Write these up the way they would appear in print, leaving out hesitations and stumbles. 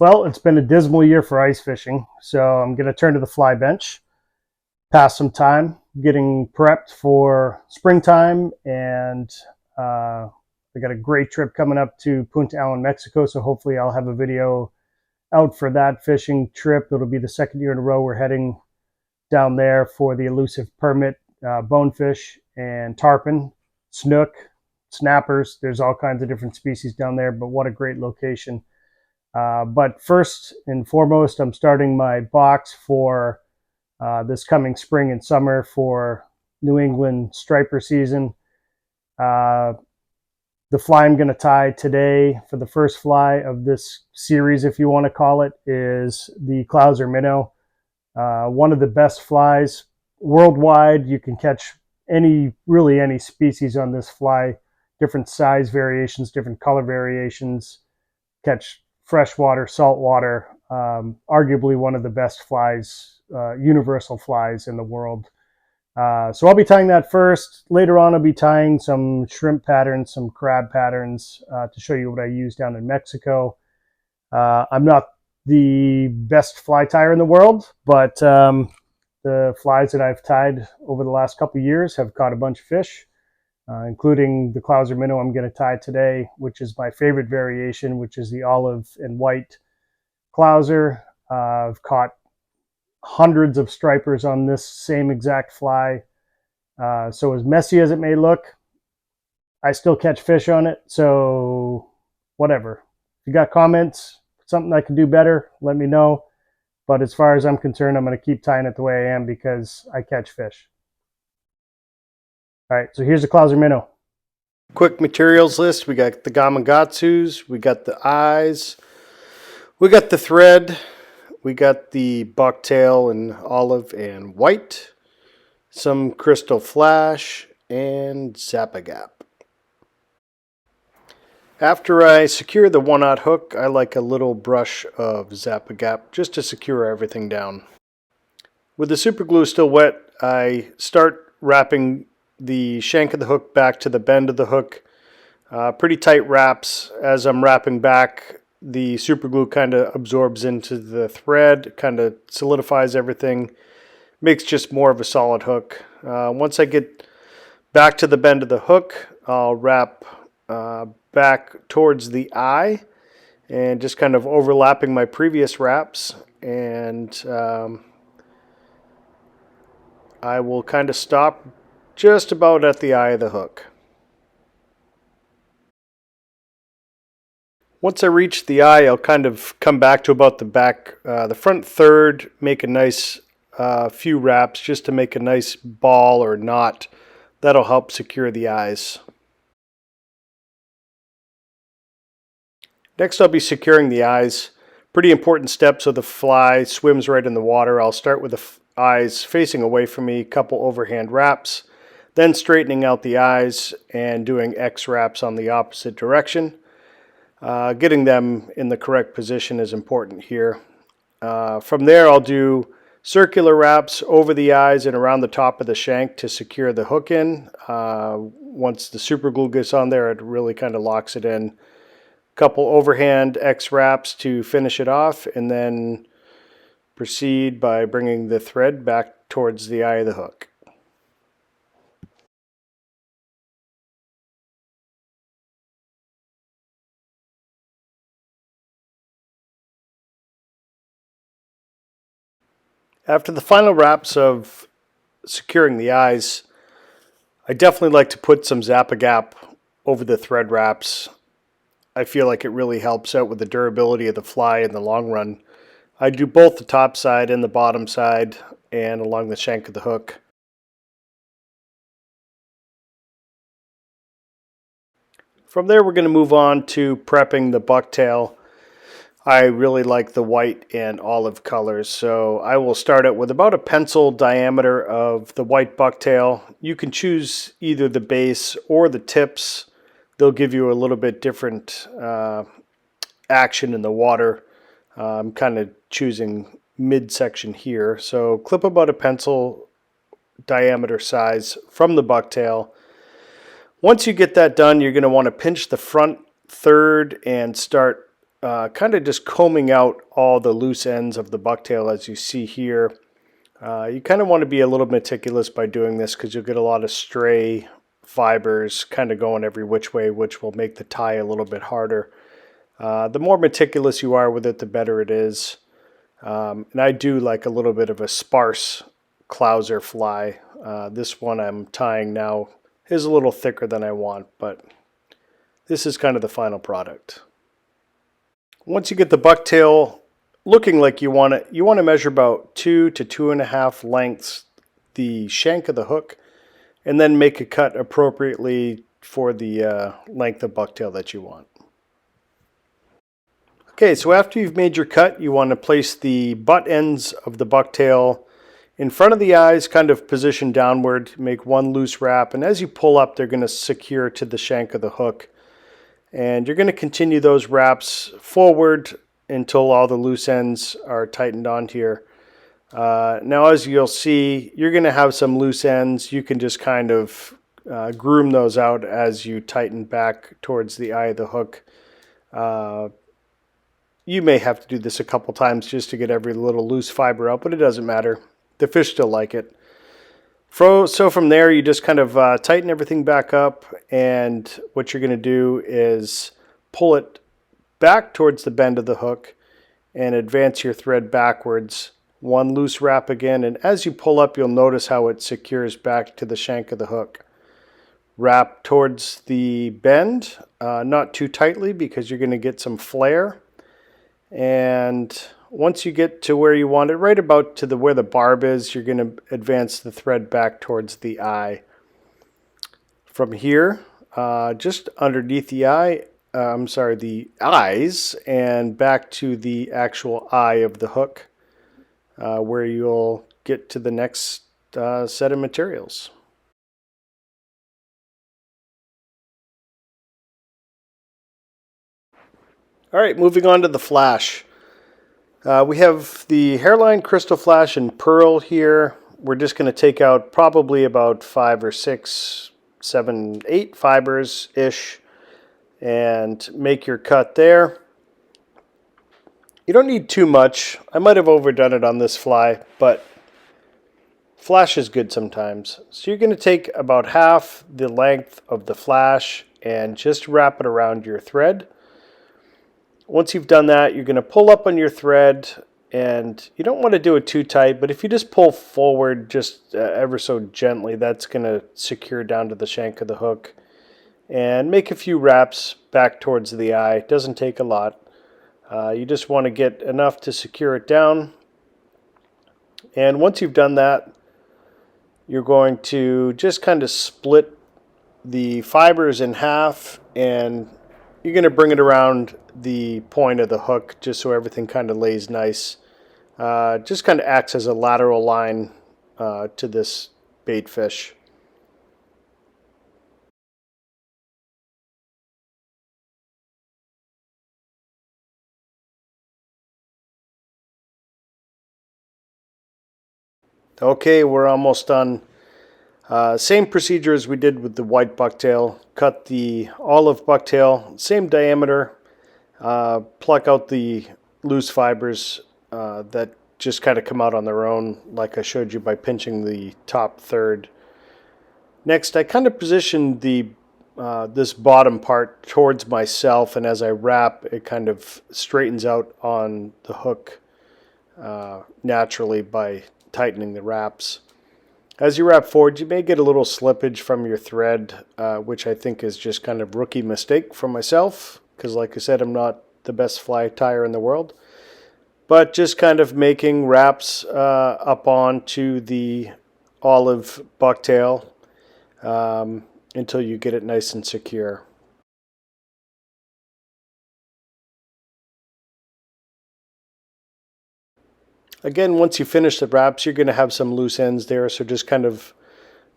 Well, it's been a dismal year for ice fishing, so I'm going to turn to the fly bench, pass some time getting prepped for springtime, and I got a great trip coming up to Punta Allen, Mexico, so hopefully I'll have a video out for that fishing trip. It'll be the second year in a row we're heading down there for the elusive permit, bonefish and tarpon, snook, snappers. There's all kinds of different species down there, but what a great location. But first and foremost, I'm starting my box for this coming spring and summer for New England striper season. The fly I'm going to tie today for the first fly of this series, if you want to call it, is the Clouser Minnow. One of the best flies worldwide. You can catch really any species on this fly, different size variations, different color variations, catch freshwater, saltwater, arguably one of the best flies, universal flies in the world. So I'll be tying that first. Later on, I'll be tying some shrimp patterns, some crab patterns to show you what I use down in Mexico. I'm not the best fly tyer in the world, but the flies that I've tied over the last couple of years have caught a bunch of fish, including the Clouser Minnow I'm going to tie today, which is my favorite variation, which is the olive and white Clouser. I've caught hundreds of stripers on this same exact fly. So as messy as it may look, I still catch fish on it. So whatever. If you got comments, something I can do better, let me know. But as far as I'm concerned, I'm going to keep tying it the way I am because I catch fish. All right, so here's the Clouser Minnow. Quick materials list. We got the gamakatsus, we got the eyes, we got the thread, we got the bucktail in olive and white, some crystal flash, and Zap-A-Gap. After I secure the 1/0 hook, I like a little brush of Zap-A-Gap just to secure everything down. With the super glue still wet, I start wrapping the shank of the hook back to the bend of the hook. Pretty tight wraps. As I'm wrapping back, the super glue kind of absorbs into the thread, kind of solidifies everything, makes just more of a solid hook. Once I get back to the bend of the hook, I'll wrap back towards the eye and just kind of overlapping my previous wraps, and I will kind of stop just about at the eye of the hook. Once I reach the eye, I'll kind of come back to about the front third, make a nice few wraps just to make a nice ball or knot. That'll help secure the eyes. Next, I'll be securing the eyes. Pretty important step so the fly swims right in the water. I'll start with the eyes facing away from me, couple overhand wraps, then straightening out the eyes and doing X wraps on the opposite direction. Getting them in the correct position is important here. From there, I'll do circular wraps over the eyes and around the top of the shank to secure the hook in. Once the super glue gets on there, it really kind of locks it in. Couple overhand X wraps to finish it off, and then proceed by bringing the thread back towards the eye of the hook. After the final wraps of securing the eyes, I definitely like to put some Zap-A-Gap over the thread wraps. I feel like it really helps out with the durability of the fly in the long run. I do both the top side and the bottom side and along the shank of the hook. From there, we're going to move on to prepping the bucktail. I really like the white and olive colors, so I will start out with about a pencil diameter of the white bucktail. You can choose either the base or the tips. They'll give you a little bit different action in the water. I'm kind of choosing midsection here. So clip about a pencil diameter size from the bucktail. Once you get that done, you're going to want to pinch the front third and start kind of just combing out all the loose ends of the bucktail as you see here. You kind of want to be a little meticulous by doing this because you'll get a lot of stray fibers kind of going every which way, which will make the tie a little bit harder. The more meticulous you are with it, the better it is. And I do like a little bit of a sparse Clouser fly. This one I'm tying now is a little thicker than I want, but this is kind of the final product. Once you get the bucktail looking like you want it, you want to measure about 2 to 2.5 lengths the shank of the hook, and then make a cut appropriately for the length of bucktail that you want. Okay, so after you've made your cut, you want to place the butt ends of the bucktail in front of the eyes, kind of position downward, make one loose wrap, and as you pull up, they're going to secure to the shank of the hook. And you're going to continue those wraps forward until all the loose ends are tightened on here. Now, as you'll see, you're going to have some loose ends. You can just kind of groom those out as you tighten back towards the eye of the hook. You may have to do this a couple times just to get every little loose fiber out, but it doesn't matter. The fish still like it. So from there, you just kind of tighten everything back up, and what you're going to do is pull it back towards the bend of the hook and advance your thread backwards. One loose wrap again, and as you pull up, you'll notice how it secures back to the shank of the hook. Wrap towards the bend, not too tightly because you're going to get some flare. And once you get to where you want it, right about to where the barb is, you're going to advance the thread back towards the eye. From here, just underneath the the eyes, and back to the actual eye of the hook, where you'll get to the next set of materials. All right, moving on to the flash. We have the hairline, crystal flash, and pearl here. We're just going to take out probably about 5 or 6, 7, 8 fibers-ish and make your cut there. You don't need too much. I might have overdone it on this fly, but flash is good sometimes. So you're going to take about half the length of the flash and just wrap it around your thread. Once you've done that, you're going to pull up on your thread, and you don't want to do it too tight, but if you just pull forward just ever so gently, that's going to secure down to the shank of the hook. And make a few wraps back towards the eye. It doesn't take a lot. You just want to get enough to secure it down. And once you've done that, you're going to just kind of split the fibers in half, and you're going to bring it around the point of the hook just so everything kind of lays nice. Just kind of acts as a lateral line to this bait fish. Okay, we're almost done. Same procedure as we did with the white bucktail. Cut the olive bucktail, same diameter. Pluck out the loose fibers that just kind of come out on their own, like I showed you by pinching the top third. Next, I kind of positioned the this bottom part towards myself, and as I wrap, it kind of straightens out on the hook naturally by tightening the wraps. As you wrap forward, you may get a little slippage from your thread, which I think is just kind of rookie mistake for myself, because like I said, I'm not the best fly tyer in the world. But just kind of making wraps up onto the olive bucktail until you get it nice and secure. Again, once you finish the wraps, you're going to have some loose ends there, so just kind of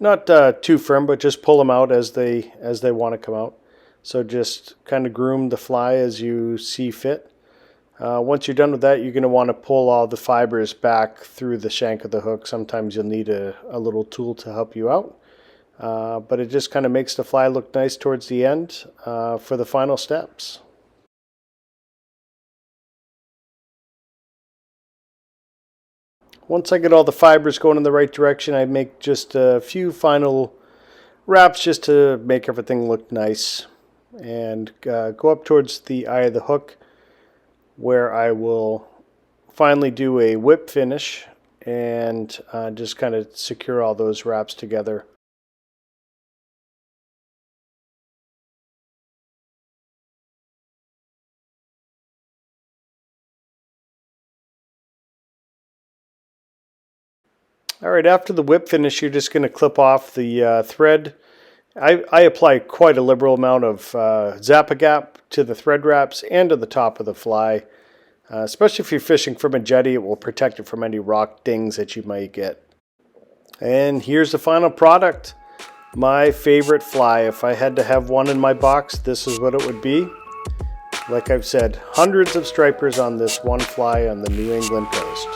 not too firm, but just pull them out as they want to come out. So just kind of groom the fly as you see fit. Once you're done with that, you're going to want to pull all the fibers back through the shank of the hook. Sometimes you'll need a little tool to help you out. But it just kind of makes the fly look nice towards the end for the final steps. Once I get all the fibers going in the right direction, I make just a few final wraps just to make everything look nice. And go up towards the eye of the hook, where I will finally do a whip finish and just kind of secure all those wraps together. All right, after the whip finish, you're just going to clip off the thread. I apply quite a liberal amount of Zap-A-Gap to the thread wraps and to the top of the fly. Especially if you're fishing from a jetty, it will protect it from any rock dings that you might get. And here's the final product. My favorite fly. If I had to have one in my box, this is what it would be. Like I've said, hundreds of stripers on this one fly on the New England coast.